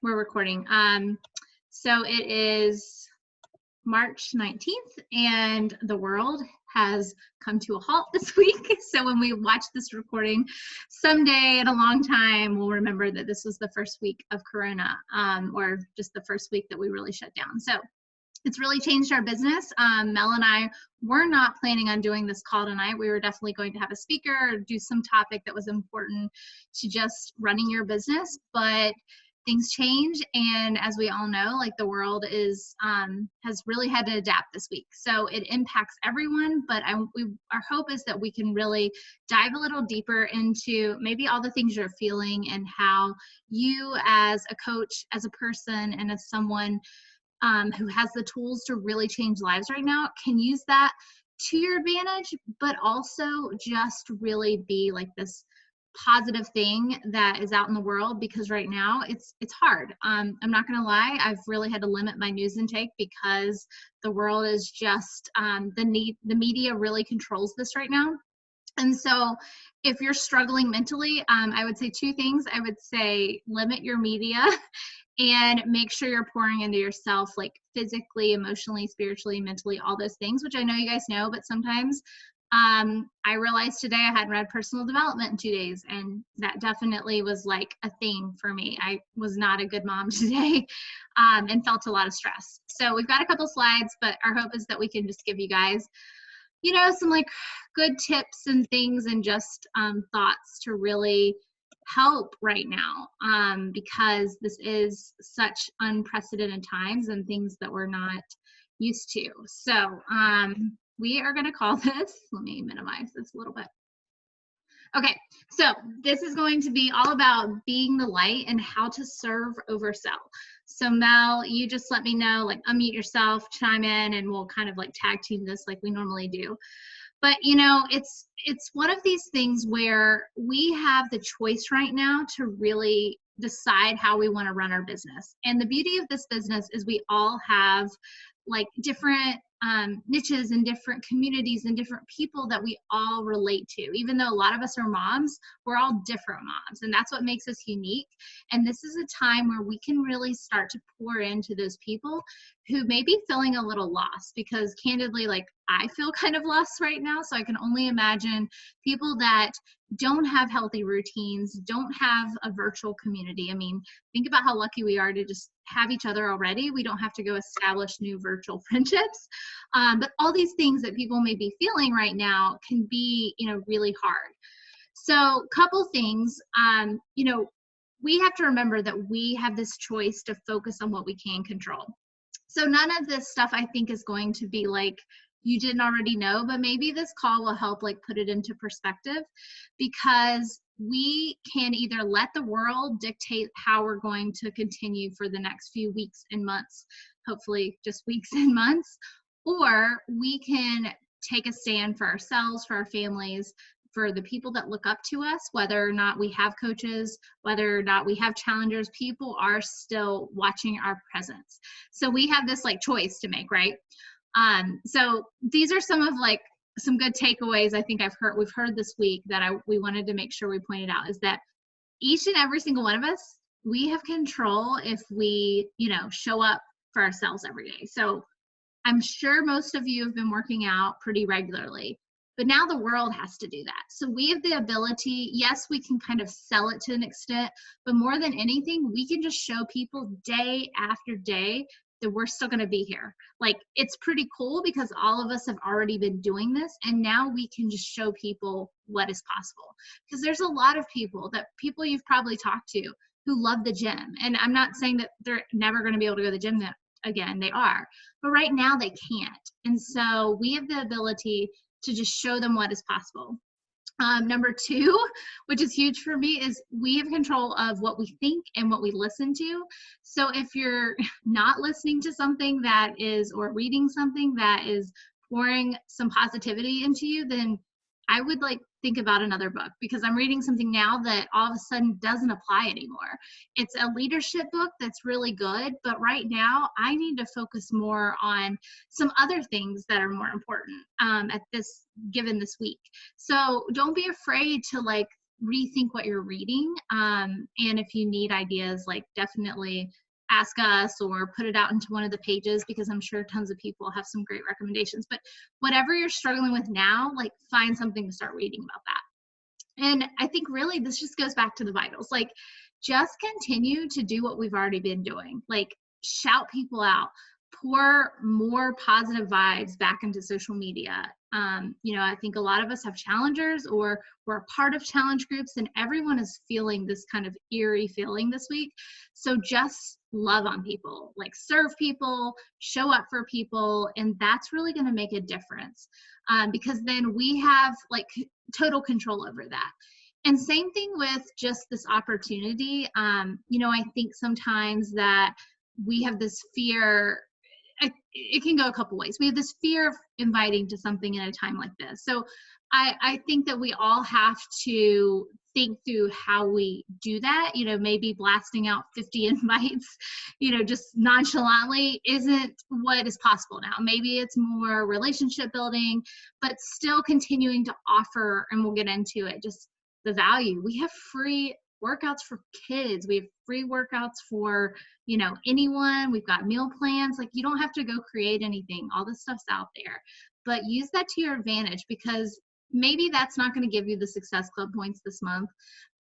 we're recording. So it is March 19th, and the world has come to a halt this week. So when we watch this recording someday in a long time, we'll remember that this was the first week of Corona, or just the first week that we really shut down. So it's really changed our business. Mel and I were not planning on doing this call tonight. We were definitely going to have a speaker or do some topic that was important to just running your business, but things change, and as we all know, like, the world is has really had to adapt this week, so it impacts everyone. But our hope is that we can really dive a little deeper into maybe all the things you're feeling and how you, as a coach, as a person, and as someone who has the tools to really change lives right now, can use that to your advantage, but also just really be like this positive thing that is out in the world, because right now it's hard. I'm not gonna lie, I've really had to limit my news intake because the world is just the media really controls this right now. And so if you're struggling mentally, I would say two things. I would say limit your media and make sure you're pouring into yourself, like physically, emotionally, spiritually, mentally, all those things, which I know you guys know, but sometimes I realized today I hadn't read personal development in 2 days, and that definitely was like a thing for me. I was not a good mom today, and felt a lot of stress. So we've got a couple slides, but our hope is that we can just give you guys, some like good tips and things, and just thoughts to really help right now, because this is such unprecedented times and things that we're not used to. So we are going to call this, let me minimize this a little bit. Okay, so this is going to be all about being the light and how to serve over sell. So Mel, you just let me know, like, unmute yourself, chime in, and we'll kind of like tag team this like we normally do. But it's one of these things where we have the choice right now to really decide how we want to run our business. And the beauty of this business is we all have like different niches and different communities and different people that we all relate to. Even though a lot of us are moms, we're all different moms, and that's what makes us unique. And this is a time where we can really start to pour into those people who may be feeling a little lost, because candidly, like, I feel kind of lost right now. So I can only imagine people that don't have healthy routines, don't have a virtual community. I mean, think about how lucky we are to just have each other already. We don't have to go establish new virtual friendships. But all these things that people may be feeling right now can be, really hard. So couple things, we have to remember that we have this choice to focus on what we can control. So none of this stuff, I think, is going to be like you didn't already know, but maybe this call will help like put it into perspective, because we can either let the world dictate how we're going to continue for the next few weeks and months, hopefully just weeks and months, or we can take a stand for ourselves, for our families, for the people that look up to us, whether or not we have coaches, whether or not we have challengers. People are still watching our presence. So we have this like choice to make, right? So these are some of like some good takeaways I think we've heard this week that we wanted to make sure we pointed out, is that each and every single one of us, we have control if we, show up for ourselves every day. So I'm sure most of you have been working out pretty regularly, but now the world has to do that. So we have the ability, yes, we can kind of sell it to an extent, but more than anything, we can just show people day after day that we're still going to be here. Like, it's pretty cool because all of us have already been doing this, and now we can just show people what is possible. Because there's a lot of people you've probably talked to who love the gym, and I'm not saying that they're never going to be able to go to the gym again. They are, but right now they can't. And so we have the ability to just show them what is possible. Number two, which is huge for me, is we have control of what we think and what we listen to. So if you're not listening to something that is, or reading something that is pouring some positivity into you, then I would like think about another book, because I'm reading something now that all of a sudden doesn't apply anymore. It's a leadership book that's really good, but right now I need to focus more on some other things that are more important given this week. So don't be afraid to like rethink what you're reading. And if you need ideas, like definitely ask us or put it out into one of the pages, because I'm sure tons of people have some great recommendations. But whatever you're struggling with now, like find something to start reading about that. And I think really this just goes back to the vitals. Like just continue to do what we've already been doing. Like shout people out, pour more positive vibes back into social media. I think a lot of us have challengers or we're a part of challenge groups, and everyone is feeling this kind of eerie feeling this week. So just love on people, like serve people, show up for people, and that's really going to make a difference, because then we have like total control over that. And same thing with just this opportunity. I think sometimes that we have this fear. It can go a couple ways. We have this fear of inviting to something in a time like this. So I think that we all have to think through how we do that. Maybe blasting out 50 invites, just nonchalantly isn't what is possible now. Maybe it's more relationship building, but still continuing to offer, and we'll get into it, just the value. We have free workouts for kids. We have free workouts for, anyone. We've got meal plans. Like you don't have to go create anything. All this stuff's out there, but use that to your advantage, because maybe that's not going to give you the Success Club points this month,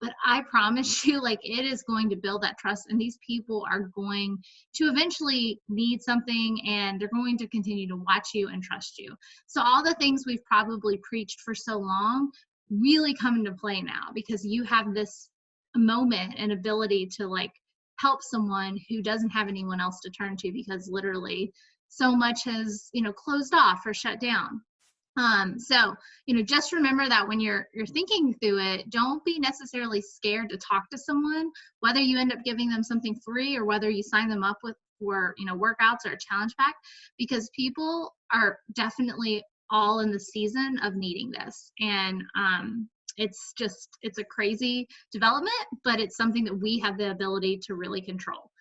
but I promise you, like it is going to build that trust, and these people are going to eventually need something, and they're going to continue to watch you and trust you. So all the things we've probably preached for so long really come into play now, because you have this moment and ability to like help someone who doesn't have anyone else to turn to, because literally so much has closed off or shut down. So just remember that when you're thinking through it, don't be necessarily scared to talk to someone, whether you end up giving them something free or whether you sign them up for workouts or a challenge pack, because people are definitely all in the season of needing this. And it's a crazy development, but it's something that we have the ability to really control.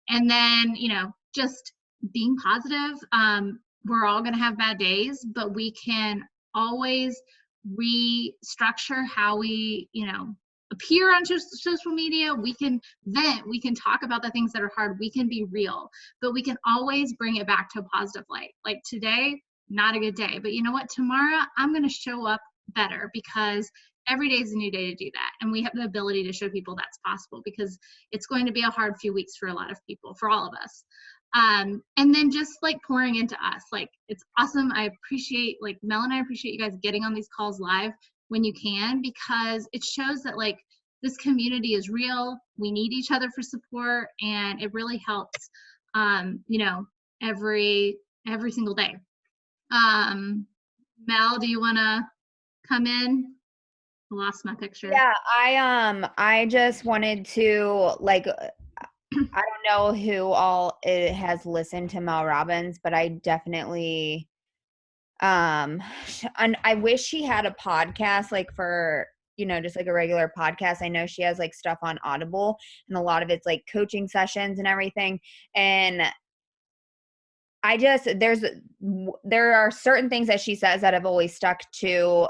And then, just being positive. We're all going to have bad days, but we can always restructure how we, appear on social media. We can vent, we can talk about the things that are hard, we can be real, but we can always bring it back to a positive light. Like today, not a good day, but you know what? Tomorrow, I'm going to show up better, because every day is a new day to do that. And we have the ability to show people that's possible, because it's going to be a hard few weeks for a lot of people, for all of us. And then just like pouring into us, like it's awesome. I appreciate, like Mel and I appreciate you guys getting on these calls live when you can, because it shows that like this community is real. We need each other for support, and it really helps, every single day. Mel, do you want to come in? I lost my picture. Yeah, I just wanted to like I don't know who all has listened to Mel Robbins, but I definitely and I wish she had a podcast like for just like a regular podcast. I know she has like stuff on Audible, and a lot of it's like coaching sessions and everything. And there are certain things that she says that have always stuck to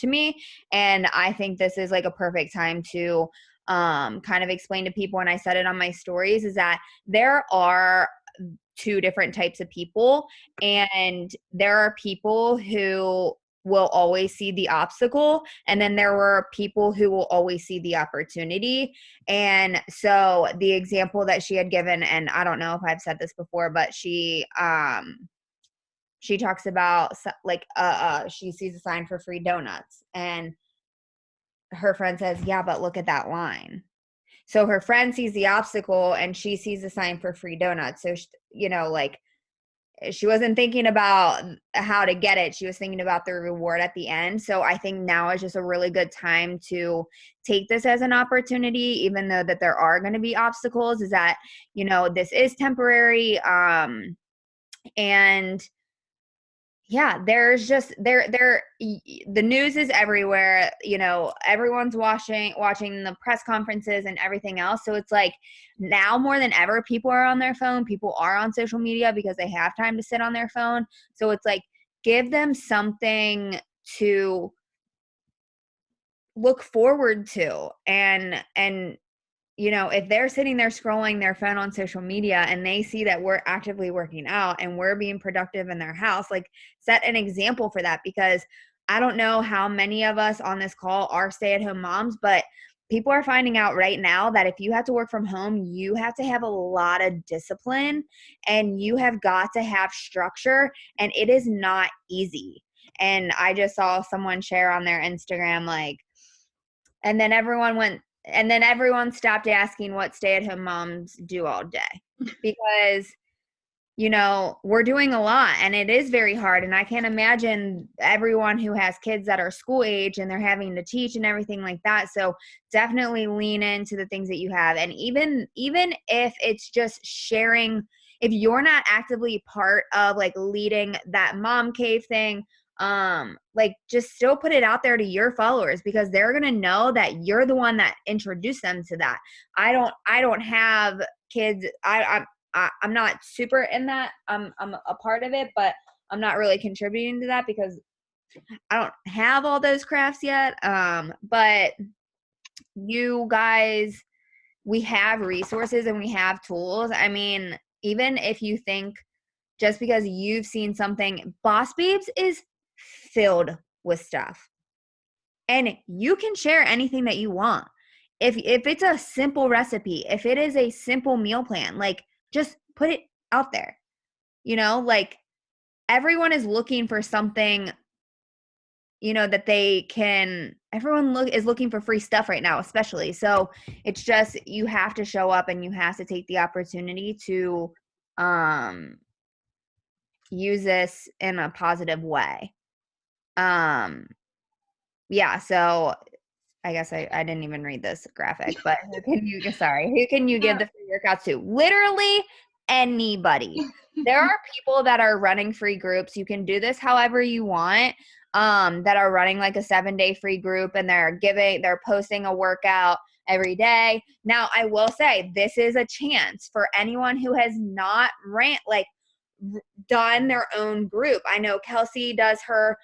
me. And I think this is like a perfect time to kind of explain to people, and I said it on my stories, is that there are two different types of people, and there are people who will always see the obstacle, and then there were people who will always see the opportunity. And so the example that she had given, and I don't know if I've said this before, but she talks about like she sees a sign for free donuts, and her friend says, yeah, but look at that line. So her friend sees the obstacle and she sees the sign for free donuts. So, like she wasn't thinking about how to get it. She was thinking about the reward at the end. So I think now is just a really good time to take this as an opportunity, even though that there are going to be obstacles, is that, this is temporary. And yeah, there's just the news is everywhere, everyone's watching the press conferences and everything else. So it's like now more than ever, people are on their phone, people are on social media because they have time to sit on their phone. So it's like, give them something to look forward to. And you know, if they're sitting there scrolling their phone on social media and they see that we're actively working out and we're being productive in their house, like set an example for that. Because I don't know how many of us on this call are stay-at-home moms, but people are finding out right now that if you have to work from home, you have to have a lot of discipline and you have got to have structure, and it is not easy. And I just saw someone share on their Instagram, like, and then everyone stopped asking what stay-at-home moms do all day, because you know, we're doing a lot and it is very hard. And I can't imagine everyone who has kids that are school age and they're having to teach and everything like that. So definitely lean into the things that you have. And even if it's just sharing, if you're not actively part of like leading that mom cave thing, like just still put it out there to your followers, because they're going to know that you're the one that introduced them to that. I don't have kids. I'm not super in that. I'm a part of it, but I'm not really contributing to that because I don't have all those crafts yet. But you guys, we have resources and we have tools. I mean, even if you think just because you've seen something, Boss Babes is filled with stuff. And you can share anything that you want. If it's a simple recipe, if it is a simple meal plan, like just put it out there. You know, like everyone is looking for something, you know, that they can, is looking for free stuff right now, especially. So it's just, you have to show up and you have to take the opportunity to use this in a positive way. Yeah, so I guess I didn't even read this graphic, but who can you give the free workouts to? Literally anybody. There are people that are running free groups. You can do this however you want, that are running like a 7-day free group, and they're posting a workout every day. Now, I will say this is a chance for anyone who has not done their own group. I know Kelsey does her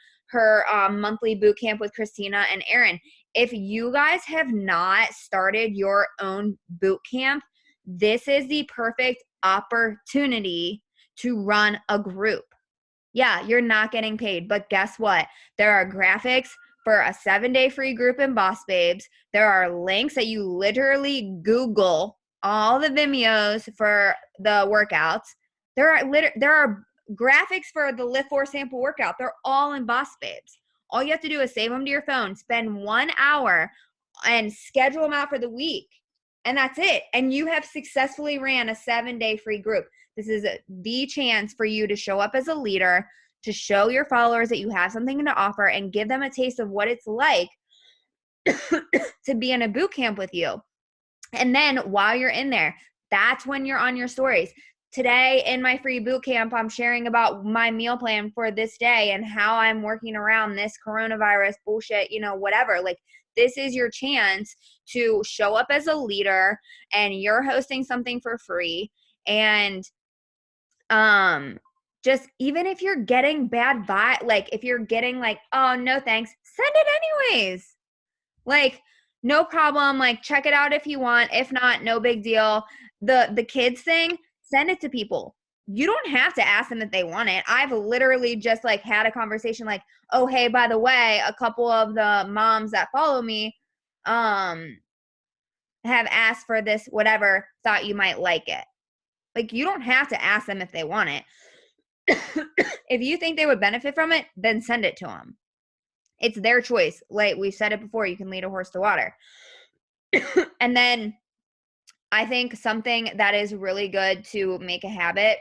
monthly boot camp with Christina and Aaron. If you guys have not started your own boot camp, this is the perfect opportunity to run a group. Yeah, you're not getting paid, but guess what? There are graphics for a 7-day free group in Boss Babes. There are links that you literally Google all the Vimeos for the workouts. There are graphics for the Lift 4 sample workout. They're all in Boss Babes. All you have to do is save them to your phone, spend 1 hour, and schedule them out for the week. And that's it. And you have successfully ran a 7-day free group. This is the chance for you to show up as a leader, to show your followers that you have something to offer, and give them a taste of what it's like to be in a boot camp with you. And then while you're in there, that's when you're on your stories. Today in my free boot camp, I'm sharing about my meal plan for this day and how I'm working around this coronavirus bullshit, you know, whatever. Like, this is your chance to show up as a leader, and you're hosting something for free. And just even if you're getting bad vibe, like if you're getting like, oh, no thanks, send it anyways. Like, no problem. Like, check it out if you want. If not, no big deal. The kids thing, send it to people. You don't have to ask them if they want it. I've literally just like had a conversation like, oh, hey, by the way, a couple of the moms that follow me have asked for this, whatever, thought you might like it. Like, you don't have to ask them if they want it. If you think they would benefit from it, then send it to them. It's their choice. Like we've said it before, you can lead a horse to water. And then I think something that is really good to make a habit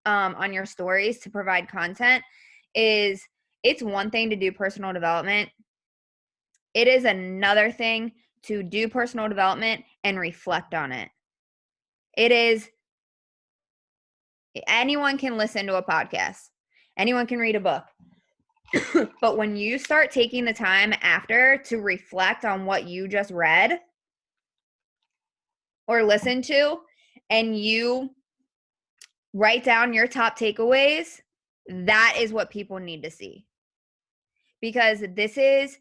on your stories to provide content is, it's one thing to do personal development. It is another thing to do personal development and reflect on it. It is, anyone can listen to a podcast. Anyone can read a book. But when you start taking the time after to reflect on what you just read or listened to, and you write down your top takeaways, that is what people need to see. Because this is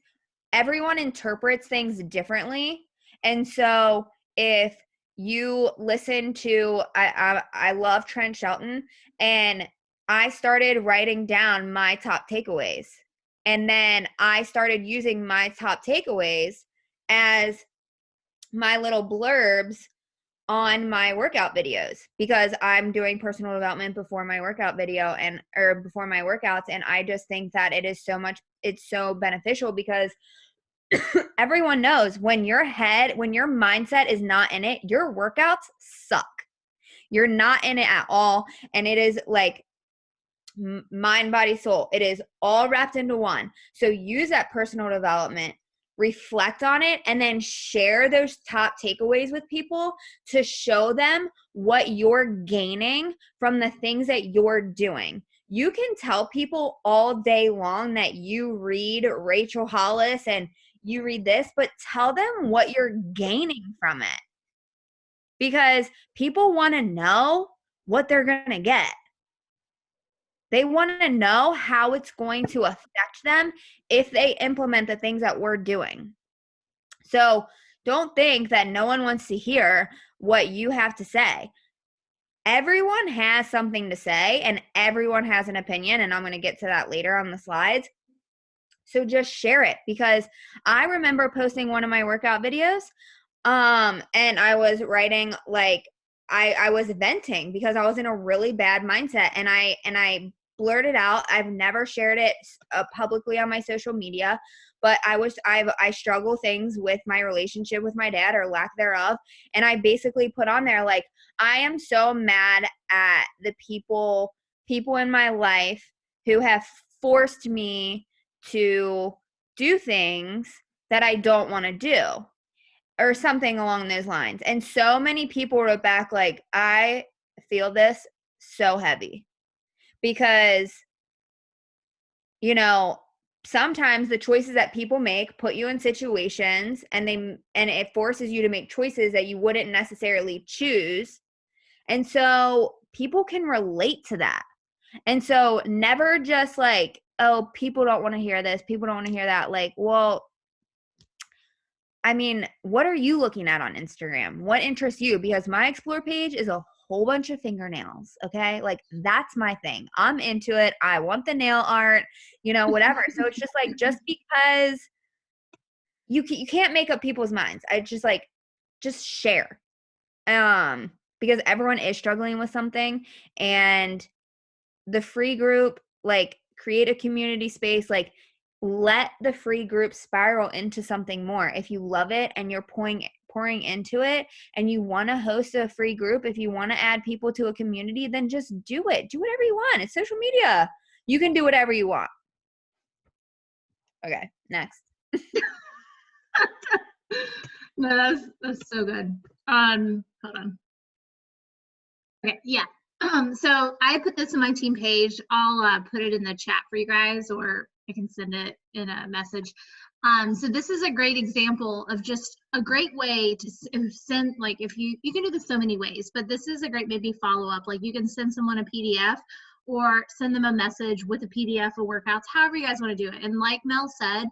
everyone interprets things differently. And so if you listen to, I love Trent Shelton, and I started writing down my top takeaways. And then I started using my top takeaways as my little blurbs on my workout videos, because I'm doing personal development before my workout video or before my workouts. And I just think that it's so beneficial, because everyone knows when your mindset is not in it, your workouts suck. You're not in it at all. And it is like mind, body, soul. It is all wrapped into one. So use that personal development, reflect on it, and then share those top takeaways with people to show them what you're gaining from the things that you're doing. You can tell people all day long that you read Rachel Hollis and you read this, but tell them what you're gaining from it, because people want to know what they're going to get. They want to know how it's going to affect them if they implement the things that we're doing. So don't think that no one wants to hear what you have to say. Everyone has something to say, and everyone has an opinion, and I'm going to get to that later on the slides. So just share it, because I remember posting one of my workout videos, and I was writing, like, I was venting because I was in a really bad mindset, and I blurted out. I've never shared it publicly on my social media, but I struggle things with my relationship with my dad, or lack thereof. And I basically put on there, like, I am so mad at the people in my life who have forced me to do things that I don't want to do, or something along those lines. And so many people wrote back, like, I feel this so heavy, because, you know, sometimes the choices that people make put you in situations, and it forces you to make choices that you wouldn't necessarily choose. And so people can relate to that. And so never just like, oh, people don't want to hear this, people don't want to hear that. Like, well, I mean, what are you looking at on Instagram? What interests you? Because my explore page is a whole bunch of fingernails. Okay. Like, that's my thing. I'm into it. I want the nail art, whatever. So it's just like, just because you can't make up people's minds. I just like, just share. Because everyone is struggling with something, and the free group, like, create a community space, like, let the free group spiral into something more. If you love it and you're pouring into it, and you want to host a free group, if you want to add people to a community, then just do it. Do whatever you want. It's social media. You can do whatever you want. Okay, next. No, that's so good. Hold on. Okay, yeah. So I put this on my team page. I'll put it in the chat for you guys, or I can send it in a message. So this is a great example of just a great way to send, like, if you can do this so many ways, but this is a great maybe follow up. Like, you can send someone a PDF, or send them a message with a PDF of workouts, however you guys want to do it. And like Mel said,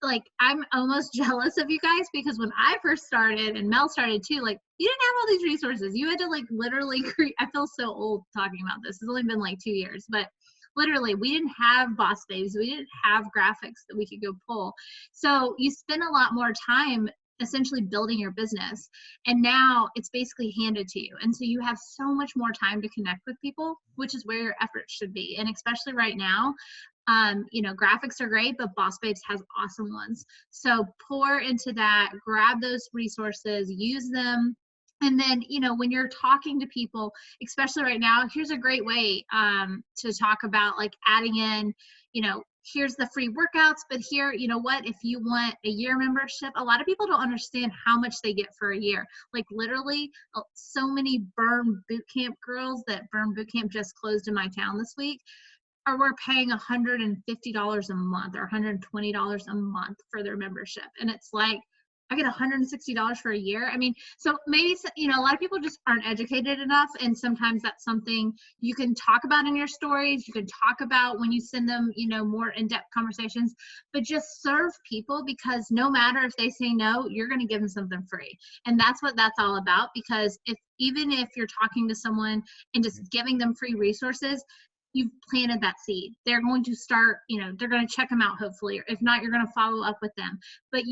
like, I'm almost jealous of you guys, because when I first started, and Mel started too, like, you didn't have all these resources. You had to, like, literally create. I feel so old talking about this. It's only been like 2 years, but literally, we didn't have Boss Babes. We didn't have graphics that we could go pull. So you spend a lot more time essentially building your business, and now it's basically handed to you. And so you have so much more time to connect with people, which is where your efforts should be. And especially right now, graphics are great, but Boss Babes has awesome ones. So pour into that, grab those resources, use them. And then, when you're talking to people, especially right now, here's a great way to talk about, like, adding in, here's the free workouts, but here, if you want a year membership, a lot of people don't understand how much they get for a year. Like, literally, so many Burn Bootcamp girls that Burn Bootcamp just closed in my town this week, or we're paying $150 a month or $120 a month for their membership. And it's like, I get $160 for a year. I mean, so maybe, you know, a lot of people just aren't educated enough. And sometimes that's something you can talk about in your stories. You can talk about when you send them, you know, more in-depth conversations, but just serve people, because no matter if they say no, you're going to give them something free. And that's what that's all about. Because even if you're talking to someone and just giving them free resources, you've planted that seed. They're going to start, you know, they're going to check them out, hopefully, or if not, you're going to follow up with them. But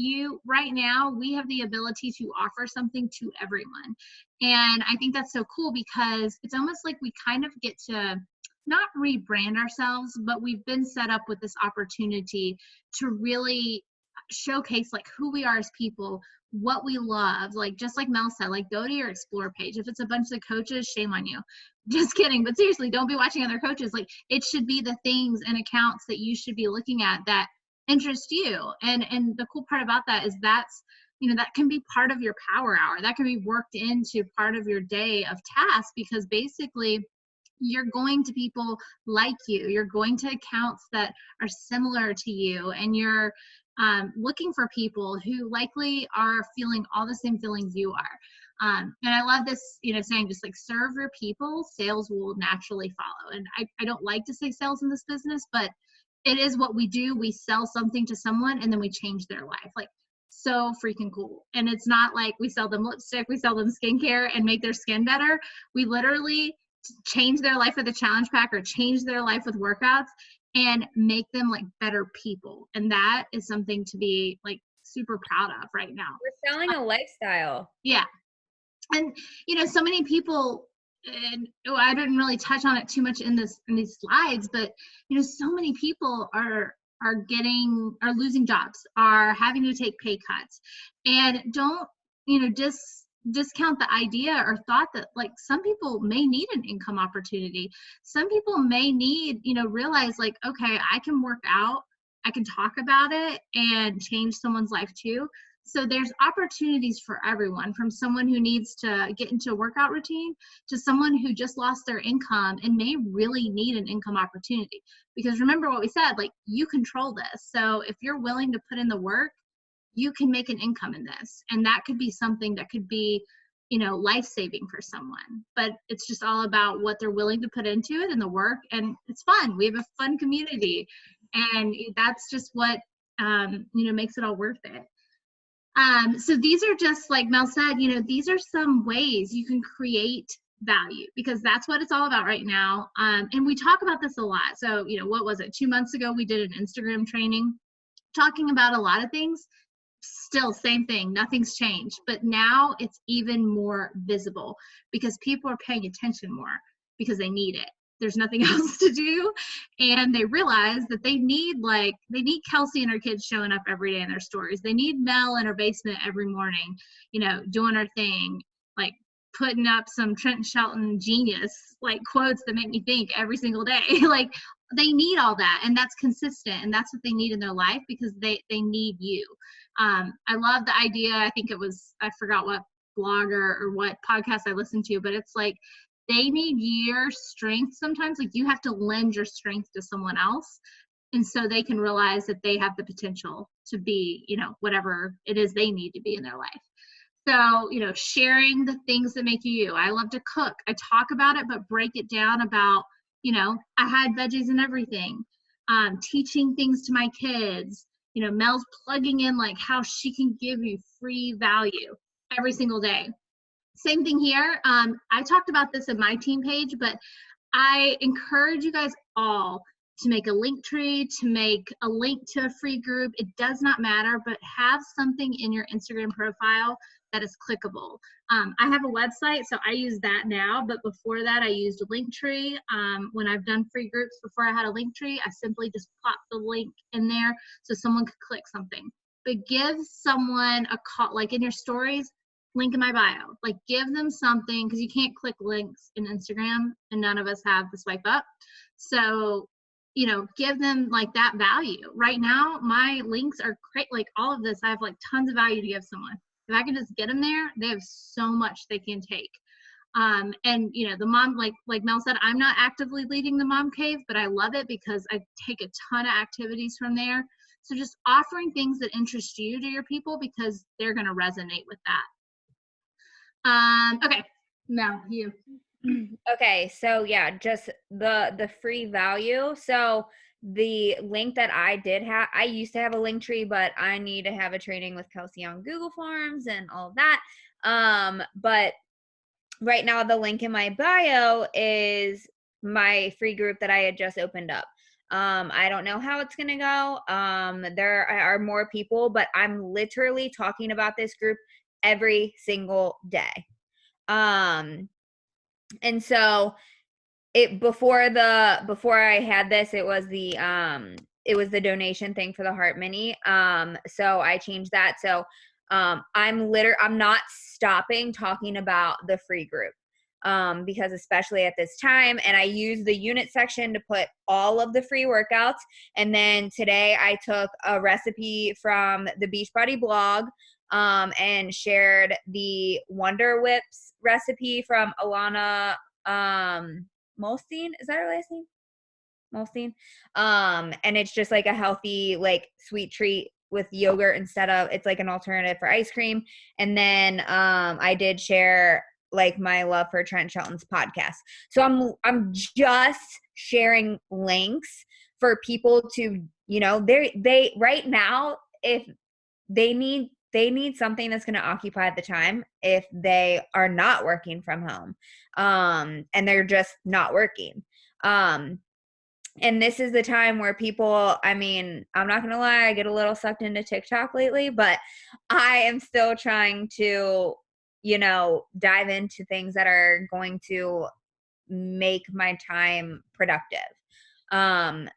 right now, we have the ability to offer something to everyone. And I think that's so cool, because it's almost like we kind of get to not rebrand ourselves, but we've been set up with this opportunity to really showcase like who we are as people, what we love. Like, just like Mel said, like, go to your explore page. If it's a bunch of coaches, shame on you. Just kidding. But seriously, don't be watching other coaches. Like, it should be the things and accounts that you should be looking at that interest you. And the cool part about that is that's, you know, that can be part of your power hour. That can be worked into part of your day of tasks, because basically you're going to people like you. You're going to accounts that are similar to you, and you're looking for people who likely are feeling all the same feelings you are. And I love this, you know, saying, just like, serve your people, sales will naturally follow. And I don't like to say sales in this business, but it is what we do. We sell something to someone and then we change their life. Like, so freaking cool. And it's not like we sell them lipstick, we sell them skincare and make their skin better. We literally change their life with a challenge pack, or change their life with workouts, and make them like better people. And that is something to be like super proud of right now. We're selling a lifestyle. Yeah. And, you know, so many people, and I didn't really touch on it too much in these slides, but, you know, so many people are losing jobs, are having to take pay cuts, and don't, you know, discount the idea or thought that, like, some people may need an income opportunity. Some people may need, you know, realize like, okay, I can work out, I can talk about it and change someone's life too. So there's opportunities for everyone, from someone who needs to get into a workout routine to someone who just lost their income and may really need an income opportunity. Because remember what we said, like, you control this. So if you're willing to put in the work, you can make an income in this. And that could be something that could be, you know, life-saving for someone. But it's just all about what they're willing to put into it and the work. And it's fun. We have a fun community. And that's just what, you know, makes it all worth it. So these are just, like Mel said, you know, these are some ways you can create value, because that's what it's all about right now. And we talk about this a lot. So, you know, what was it? 2 months ago, we did an Instagram training talking about a lot of things. Still same thing, nothing's changed, but now it's even more visible because people are paying attention more because they need it. There's nothing else to do, and they realize that they need Kelsey and her kids showing up every day in their stories. They need Mel in her basement every morning, you know, doing her thing, like putting up some Trent Shelton genius like quotes that make me think every single day. Like, they need all that, and that's consistent, and that's what they need in their life, because they need you. I love the idea. I think it was, I forgot what blog or what podcast I listened to, but it's like, they need your strength sometimes. Like, you have to lend your strength to someone else, and so they can realize that they have the potential to be, you know, whatever it is they need to be in their life. So, you know, sharing the things that make you you. I love to cook. I talk about it, but break it down about, you know, I had veggies and everything. Teaching things to my kids. You know, Mel's plugging in like how she can give you free value every single day. Same thing here. I talked about this in my team page, but I encourage you guys all to make a link tree, to make a link to a free group. It does not matter, but have something in your Instagram profile that is clickable. I have a website, so I use that now, but before that I used a Linktree. When I've done free groups before I had a Linktree, I simply just plop the link in there so someone could click something. But give someone a call, like in your stories, link in my bio. Like, give them something, because you can't click links in Instagram, and none of us have the swipe up. So, you know, give them like that value. Right now, my links are great. Like, all of this, I have like tons of value to give someone. If I can just get them there, they have so much they can take. And, you know, the mom, like Mel said, I'm not actively leading the mom cave, but I love it because I take a ton of activities from there. So just offering things that interest you to your people, because they're going to resonate with that. Okay, now you. Okay, so yeah, just the free value. So the link that I did have, I used to have a link tree, but I need to have a training with Kelsey on Google Forms and all of that. But right now the link in my bio is my free group that I had just opened up. I don't know how it's gonna go. There are more people, but I'm literally talking about this group every single day. And so before I had this, it was the donation thing for the Heart Mini. So I changed that. So I'm not stopping talking about the free group. Because especially at this time, and I use the unit section to put all of the free workouts. And then today I took a recipe from the Beachbody blog, and shared the Wonder Whips recipe from Alana, Molstein, is that her last name? Molstein. And it's just like a healthy, like sweet treat with yogurt instead of, it's like an alternative for ice cream. And then I did share like my love for Trent Shelton's podcast. So I'm just sharing links for people to, they right now, if they need something that's going to occupy the time if they are not working from home, and they're just not working. And this is the time where people, I mean, I'm not going to lie, I get a little sucked into TikTok lately, but I am still trying to, dive into things that are going to make my time productive.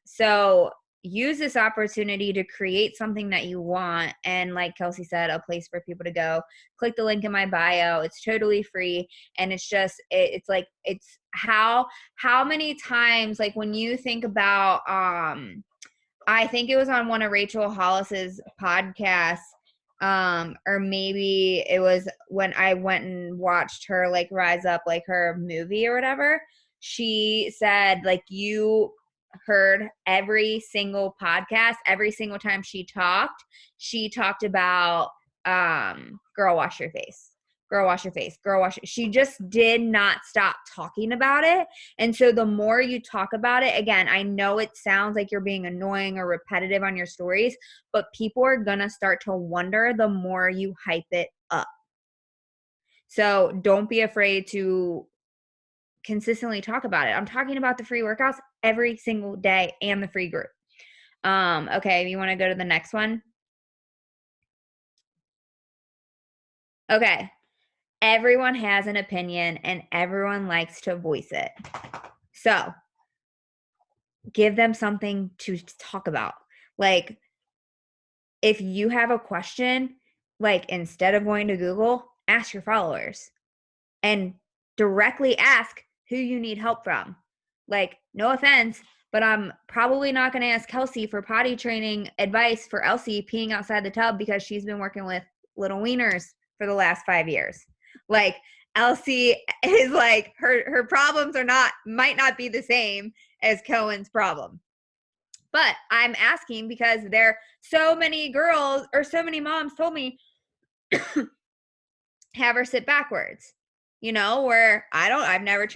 So use this opportunity to create something that you want. And like Kelsey said, a place for people to go. Click the link in my bio. It's totally free. And it's just, it's like, it's how many times, like when you think about, I think it was on one of Rachel Hollis's podcasts, or maybe it was when I went and watched her like Rise Up, like her movie or whatever. She said like you heard every single podcast, every single time she talked about girl wash your face. Girl wash your face. Girl wash. She just did not stop talking about it. And so the more you talk about it, again, I know it sounds like you're being annoying or repetitive on your stories, but people are going to start to wonder the more you hype it up. So don't be afraid to consistently talk about it. I'm talking about the free workouts every single day and the free group. Okay, you want to go to the next one? Okay. Everyone has an opinion and everyone likes to voice it. So give them something to talk about. Like if you have a question, like instead of going to Google, ask your followers and directly ask who you need help from. Like, no offense, but I'm probably not going to ask Kelsey for potty training advice for Elsie peeing outside the tub because she's been working with little wieners for the last 5 years. Like, Elsie is like, her problems might not be the same as Cohen's problem. But I'm asking because there so many girls or so many moms told me have her sit backwards. Where I've never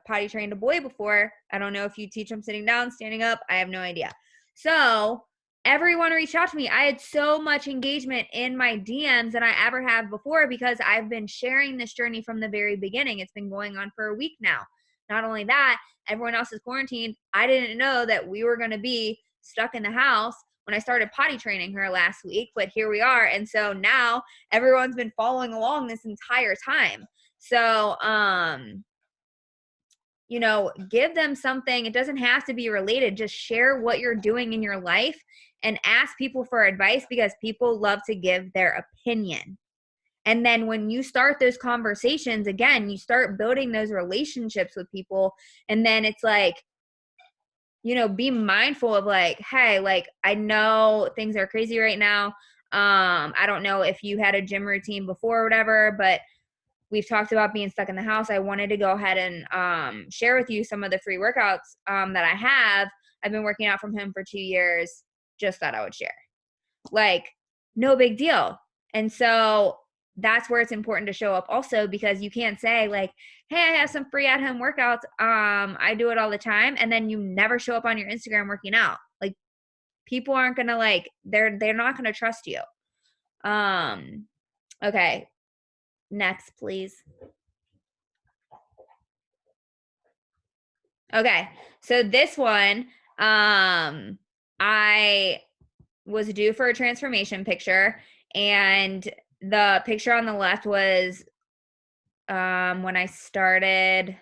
potty trained a boy before. I don't know if you teach them sitting down, standing up. I have no idea. So everyone reached out to me. I had so much engagement in my DMs than I ever have before because I've been sharing this journey from the very beginning. It's been going on for a week now. Not only that, everyone else is quarantined. I didn't know that we were going to be stuck in the house when I started potty training her last week, but here we are. And so now everyone's been following along this entire time. So, give them something. It doesn't have to be related. Just share what you're doing in your life and ask people for advice because people love to give their opinion. And then when you start those conversations, again, you start building those relationships with people. And then it's like, be mindful of like, hey, like, I know things are crazy right now. I don't know if you had a gym routine before or whatever, but we've talked about being stuck in the house. I wanted to go ahead and share with you some of the free workouts that I have. I've been working out from home for 2 years. Just thought I would share. like no big deal. And so that's where it's important to show up also, because you can't say like, hey, I have some free at-home workouts. I do it all the time. And then you never show up on your Instagram working out. Like people aren't going to like, they're not going to trust you. Okay. Next, please. Okay. So this one, I was due for a transformation picture, and the picture on the left was when I started.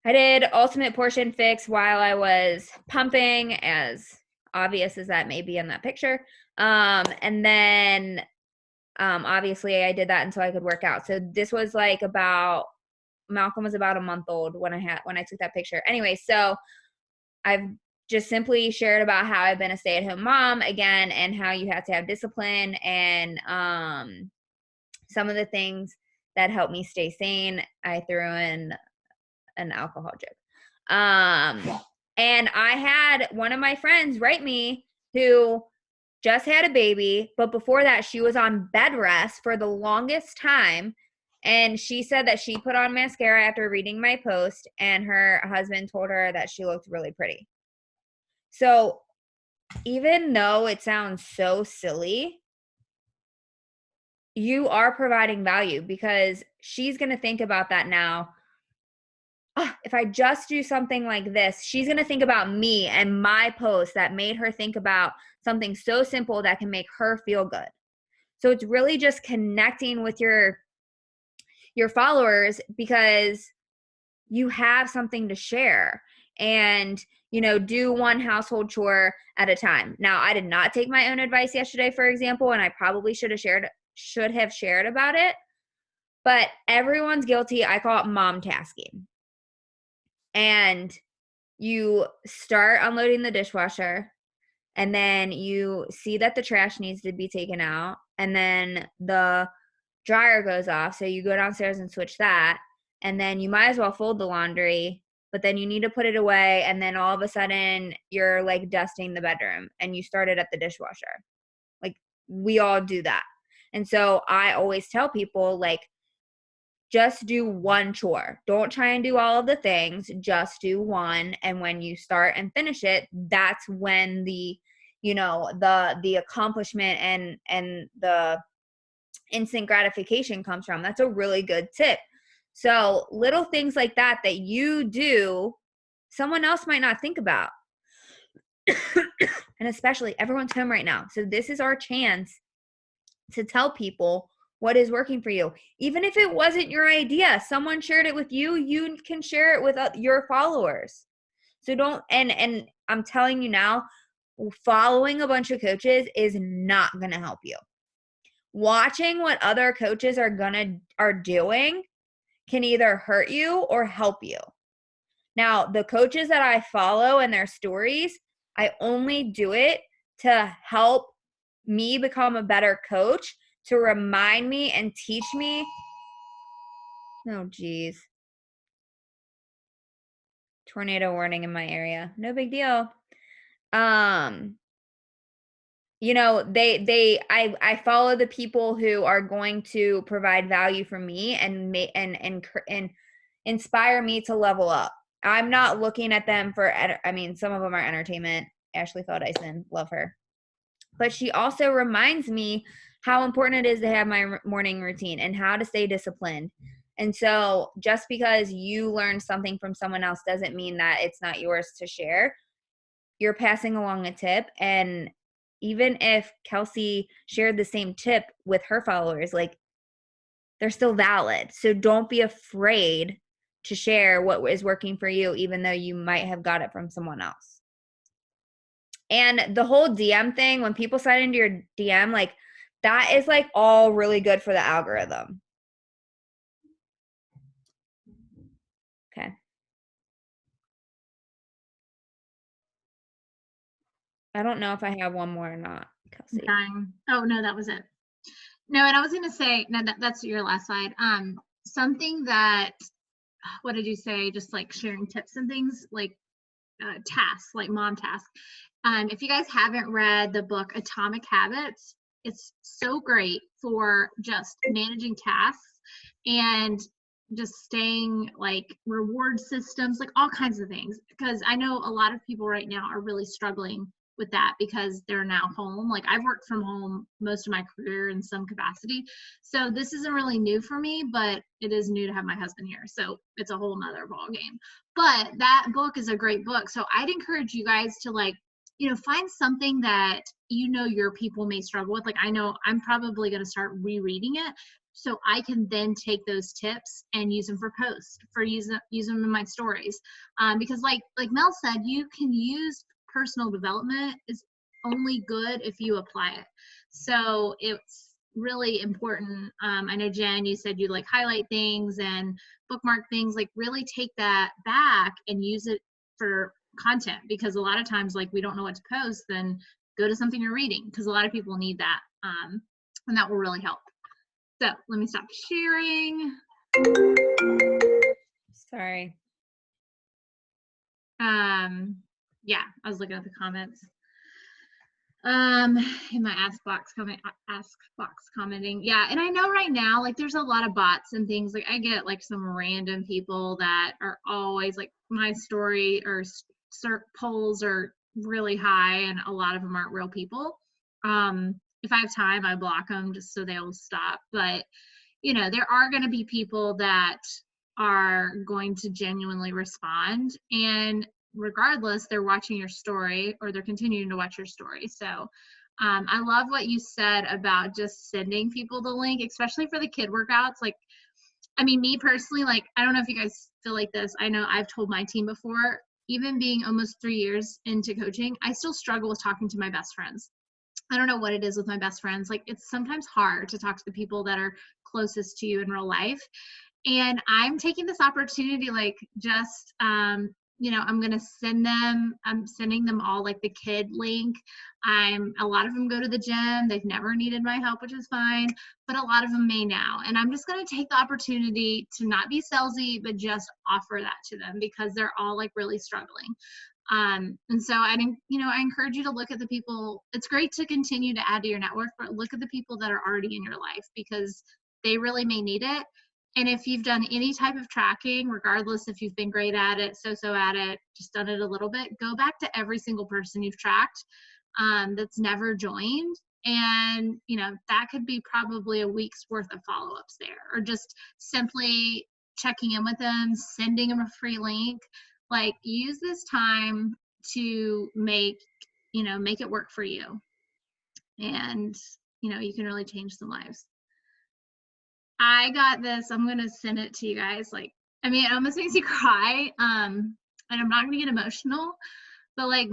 I did ultimate portion fix while I was pumping, as obvious as that may be in that picture. And then obviously I did that until I could work out. So this was like Malcolm was about a month old when I took that picture. Anyway, so I've just simply shared about how I've been a stay-at-home mom again, and how you have to have discipline, and some of the things that help me stay sane. I threw in an alcohol joke. And I had one of my friends write me who just had a baby, but before that she was on bed rest for the longest time. And she said that she put on mascara after reading my post, and her husband told her that she looked really pretty. So even though it sounds so silly, you are providing value, because she's going to think about that now. Oh, if I just do something like this, she's going to think about me and my post that made her think about something so simple that can make her feel good. So it's really just connecting with your followers, because you have something to share, and do one household chore at a time. Now, I did not take my own advice yesterday, for example, and I probably should have shared about it, but everyone's guilty. I call it mom tasking. And you start unloading the dishwasher, and then you see that the trash needs to be taken out, and then the dryer goes off, so you go downstairs and switch that, and then you might as well fold the laundry, but then you need to put it away, and then all of a sudden you're like dusting the bedroom, and you started at the dishwasher. Like we all do that. And so I always tell people, like, just do one chore. Don't try and do all of the things. Just do one. And when you start and finish it, that's when the accomplishment and the instant gratification comes from. That's a really good tip. So little things like that you do, someone else might not think about. And especially everyone's home right now. So this is our chance to tell people what is working for you. Even if it wasn't your idea, someone shared it with you, you can share it with your followers. So don't, and I'm telling you now, following a bunch of coaches is not going to help you. Watching what other coaches are doing can either hurt you or help you. Now, the coaches that I follow and their stories, I only do it to help me become a better coach, to remind me and teach me. Oh, geez. Tornado warning in my area. No big deal. I follow the people who are going to provide value for me and inspire me to level up. I'm not looking at them for, some of them are entertainment. Ashley Feldison, love her. But she also reminds me how important it is to have my morning routine and how to stay disciplined. And so just because you learn something from someone else doesn't mean that it's not yours to share. You're passing along a tip. And even if Kelsey shared the same tip with her followers, like, they're still valid. So don't be afraid to share what is working for you, even though you might have got it from someone else. And the whole DM thing, when people slide into your DM, like, that is like all really good for the algorithm. Okay. I don't know if I have one more or not, Kelsey. Oh, no, that was it. No, and I was going to say, no, that's your last slide. Something that, what did you say? Just like sharing tips and things, like tasks, like mom tasks. If you guys haven't read the book Atomic Habits, it's so great for just managing tasks and just staying like reward systems, like all kinds of things. Because I know a lot of people right now are really struggling with that because they're now home. Like I've worked from home most of my career in some capacity. So this isn't really new for me, but it is new to have my husband here. So it's a whole nother ball game. But that book is a great book. So I'd encourage you guys to like, find something that your people may struggle with. Like I know I'm probably going to start rereading it so I can then take those tips and use them for posts, use them in my stories. Because like Mel said, you can use personal development is only good if you apply it. So it's really important. I know Jen, you said you like highlight things and bookmark things, like really take that back and use it for content, because a lot of times like we don't know what to post, then go to something you're reading, because a lot of people need that, and that will really help. So let me stop sharing. Sorry. Yeah, I was looking at the comments. In my ask box commenting. Yeah, and I know right now like there's a lot of bots and things. Like I get like some random people that are always like, my story or polls are really high and a lot of them aren't real people. If I have time, I block them just so they'll stop. But there are going to be people that are going to genuinely respond, and regardless, they're watching your story or they're continuing to watch your story. So I love what you said about just sending people the link, especially for the kid workouts. Like, I mean, me personally, like, I don't know if you guys feel like this. I know I've told my team before, even being almost 3 years into coaching, I still struggle with talking to my best friends. I don't know what it is with my best friends. Like, it's sometimes hard to talk to the people that are closest to you in real life. And I'm taking this opportunity, like, just, I'm sending them all like the kid link. A lot of them go to the gym. They've never needed my help, which is fine, but a lot of them may now. And I'm just going to take the opportunity to not be salesy, but just offer that to them because they're all like really struggling. And so I encourage you to look at the people. It's great to continue to add to your network, but look at the people that are already in your life because they really may need it. And if you've done any type of tracking, regardless if you've been great at it, so at it, just done it a little bit, go back to every single person you've tracked that's never joined. And, that could be probably a week's worth of follow-ups there, or just simply checking in with them, sending them a free link. Like, use this time to make it work for you. And, you can really change some lives. I got this. I'm going to send it to you guys. Like, I mean, it almost makes you cry. And I'm not going to get emotional, but like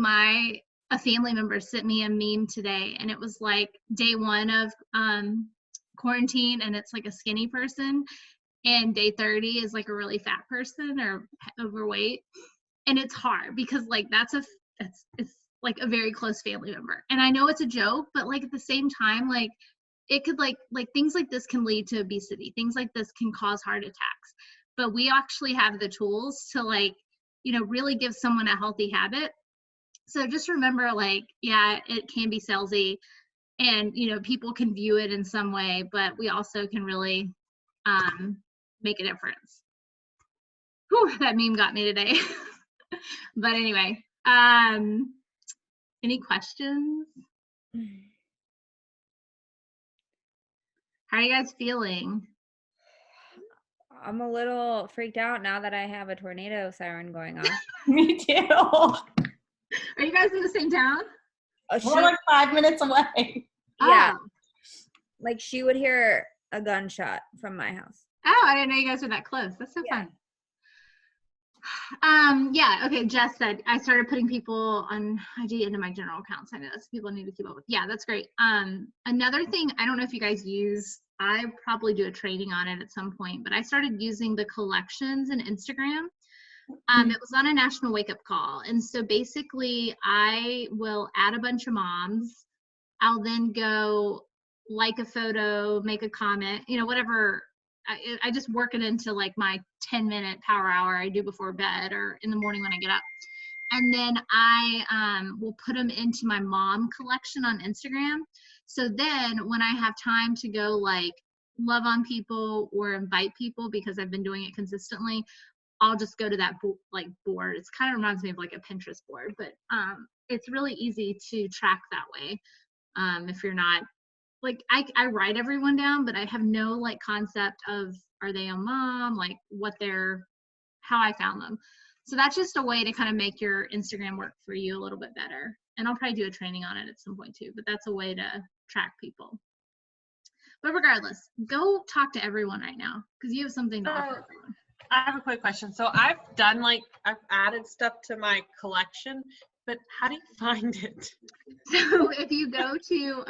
a family member sent me a meme today, and it was like day 1 of quarantine, and it's like a skinny person, and day 30 is like a really fat person or overweight. And it's hard because like it's like a very close family member. And I know it's a joke, but like at the same time, like it could like things like this can lead to obesity. Things like this can cause heart attacks. But we actually have the tools to like, really give someone a healthy habit. So just remember, like, yeah, it can be salesy and, people can view it in some way, but we also can really make a difference. Whew, that meme got me today. But anyway, any questions? How are you guys feeling? I'm a little freaked out now that I have a tornado siren going off. Me too. Are you guys in the same town? We're like 5 minutes away. Yeah. Oh. Like she would hear a gunshot from my house. Oh, I didn't know you guys were that close. That's so fun. Yeah, okay, Jess said, I started putting people on IG into my general accounts. I know that's people I need to keep up with. Yeah, that's great. Another thing, I don't know if you guys use, I probably do a training on it at some point, but I started using the collections in Instagram. It was on a national wake up call. And so basically I will add a bunch of moms. I'll then go like a photo, make a comment, whatever. I just work it into like my 10-minute power hour I do before bed or in the morning when I get up. And then I will put them into my mom collection on Instagram. So then when I have time to go like love on people or invite people, because I've been doing it consistently, I'll just go to that board. It's kind of reminds me of like a Pinterest board, but it's really easy to track that way. If you're not like, I write everyone down, but I have no like concept of, are they a mom, like how I found them. So that's just a way to kind of make your Instagram work for you a little bit better. And I'll probably do a training on it at some point too, but that's a way to track people. But regardless, go talk to everyone right now because you have something to offer everyone. I have a quick question. So I've added stuff to my collection, but how do you find it? So if you go to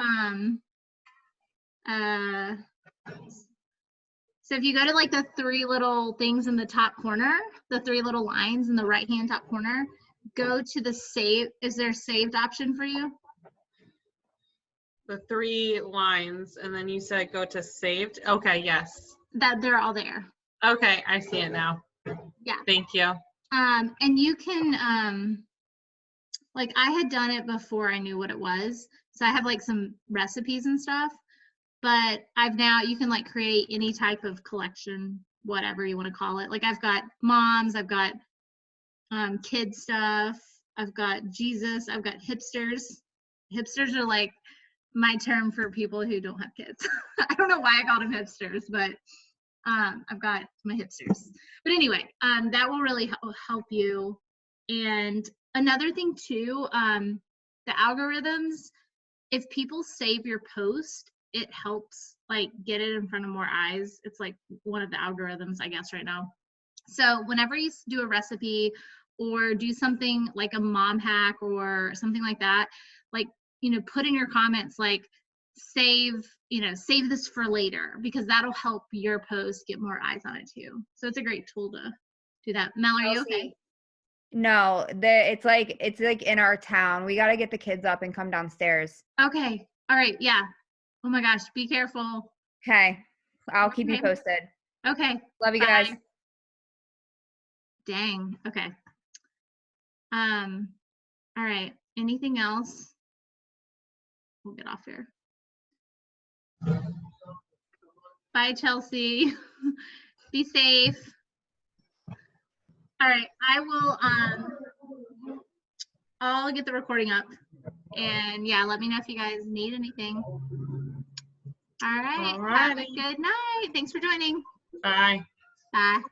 so if you go to like the three little things in the top corner, the three little lines in the right hand top corner, go to the save. Is there a saved option for you? The 3 lines, and then you said go to saved. Okay, yes. That they're all there. Okay, I see it now. Yeah. Thank you. And you can like I had done it before I knew what it was. So I have like some recipes and stuff, but you can like create any type of collection, whatever you want to call it. Like I've got moms, I've got kid stuff, I've got Jesus, I've got hipsters. Hipsters are like my term for people who don't have kids. I don't know why I called them hipsters, but I've got my hipsters. But anyway, that will really help you. And another thing too, the algorithms, if people save your post, it helps like get it in front of more eyes. It's like one of the algorithms, I guess, right now. So whenever you do a recipe or do something like a mom hack or something like that, like, put in your comments, like save this for later, because that'll help your post get more eyes on it too. So it's a great tool to do that. Mel, are you okay? No, it's like in our town. We got to get the kids up and come downstairs. Okay. All right. Yeah. Oh my gosh. Be careful. Okay. I'll keep you posted. Okay. Love you guys. Dang. Okay. All right. Anything else? We'll get off here. Bye, Chelsea. Be safe. All right. I'll get the recording up. And yeah, let me know if you guys need anything. All right. Have a good night. Thanks for joining. Bye. Bye.